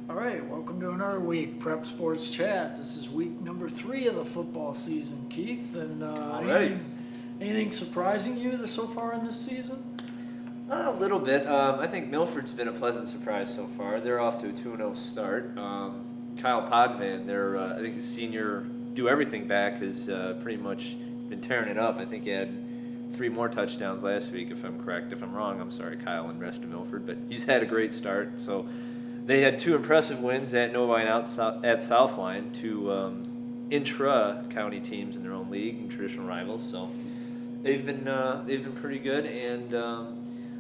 All right, welcome to another week, Prep Sports Chat. This is week number 3 of the football season, Keith. And anything surprising you so far in this season? A little bit. I think Milford's been a pleasant surprise so far. They're off to a 2-0 start. Kyle Podvan, I think the senior do-everything back, has pretty much been tearing it up. I think he had 3 more touchdowns last week, if I'm correct. If I'm wrong, I'm sorry, Kyle, and rest of Milford. But he's had a great start. So they had 2 impressive wins at Novi and at Southline, 2 intra-county teams in their own league and traditional rivals. So they've been pretty good. And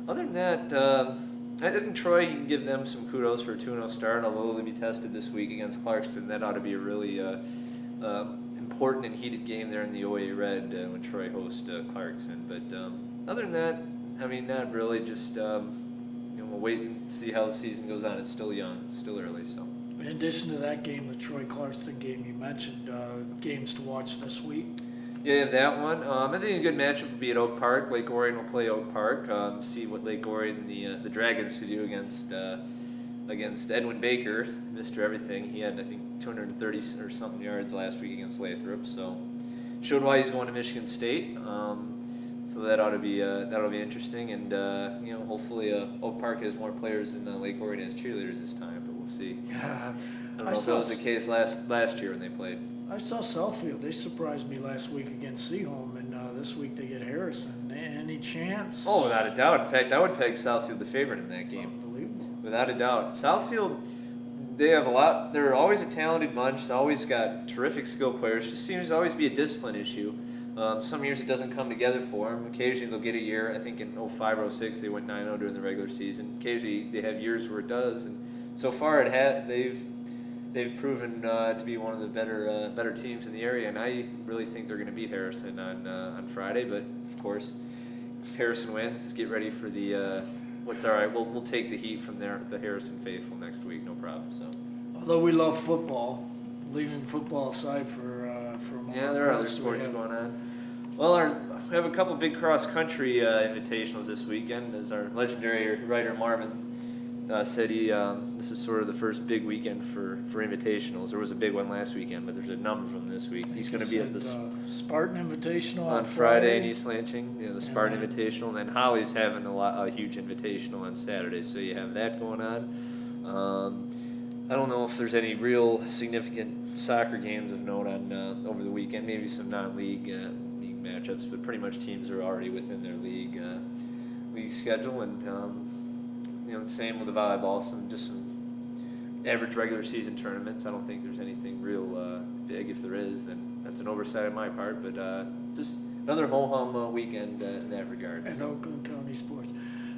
other than that, I think Troy, you can give them some kudos for a 2-0 start, although they'll be tested this week against Clarkston. That ought to be a really important and heated game there in the OA Red when Troy hosts Clarkston. But other than that, I mean, not really. Just we'll wait and see how the season goes on. It's still young, it's still early. So, in addition to that game, the Troy Clarkston game you mentioned, games to watch this week. Yeah, you have that one. I think a good matchup would be at Oak Park. Lake Orion will play Oak Park. See what Lake Orion, the Dragons, to do against Edwin Baker, Mr. Everything. He had, I think, 230 or something yards last week against Lathrop. So showed why he's going to Michigan State. So that ought to be interesting. And hopefully Oak Park has more players than Lake Orion has cheerleaders this time. But we'll see. I don't know if that was the case last year when they played. I saw Southfield. They surprised me last week against Seaholm, and this week they get Harrison. Any chance? Oh, without a doubt. In fact, I would peg Southfield the favorite in that game. Unbelievable. Without a doubt. Southfield, they have a lot. They're always a talented bunch. They've always got terrific skill players. Just seems to always be a discipline issue. Some years it doesn't come together for them. Occasionally they'll get a year. I think in 05 or 06 they went 9-0 during the regular season. Occasionally they have years where it does, and so far they've proven to be one of the better teams in the area, and I really think they're going to beat Harrison on Friday. But of course, if Harrison wins, just get ready for the what's all right. We'll take the heat from the Harrison faithful next week, no problem. So, although we love football, leaving football aside for a moment. Yeah, there are other sports going on. Well, we have a couple big cross-country invitationals this weekend. As our legendary writer Marvin said, this is sort of the first big weekend for invitationals. There was a big one last weekend, but there's a number of them this week. He's going to be at the Spartan Invitational on Friday in East Lansing. The Spartan Invitational, and then Holly's having a huge invitational on Saturday. So you have that going on. I don't know if there's any real significant soccer games of note on over the weekend. Maybe some non-league league matchups, but pretty much teams are already within their league schedule. And same with the volleyball. Some average regular season tournaments. I don't think there's anything real big. If there is, then that's an oversight on my part. But just another ho-hum weekend in that regard. And Oakland County sports.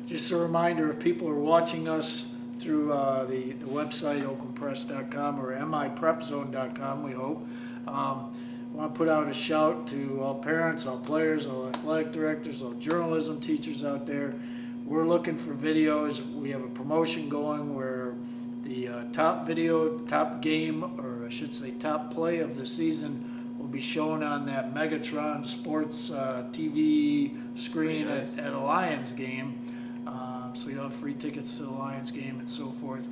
Just a reminder, if people are watching us through the website, oaklandpress.com or miprepzone.com, we hope. I want to put out a shout to all parents, all players, all athletic directors, all journalism teachers out there. We're looking for videos. We have a promotion going where the top video, the top game, or I should say top play of the season will be shown on that Megatron Sports TV screen at a Lions game. So you'll have free tickets to the Lions game and so forth.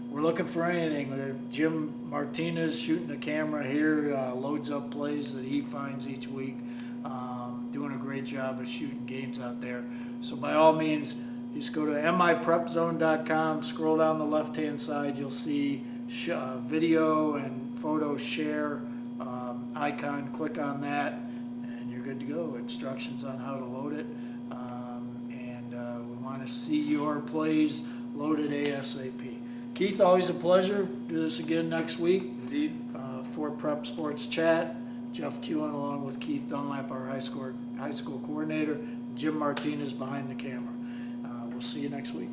We're looking for anything. Jim Martinez shooting the camera here, loads up plays that he finds each week. Doing a great job of shooting games out there. So by all means, just go to miprepzone.com, scroll down the left-hand side, you'll see video and photo share icon. Click on that, and you're good to go. Instructions on how to load it. We want to see your plays loaded ASAP. Keith, always a pleasure. Do this again next week. Indeed. For Prep Sports Chat, Jeff Kewen along with Keith Dunlap, our high school coordinator, Jim Martinez behind the camera. We'll see you next week.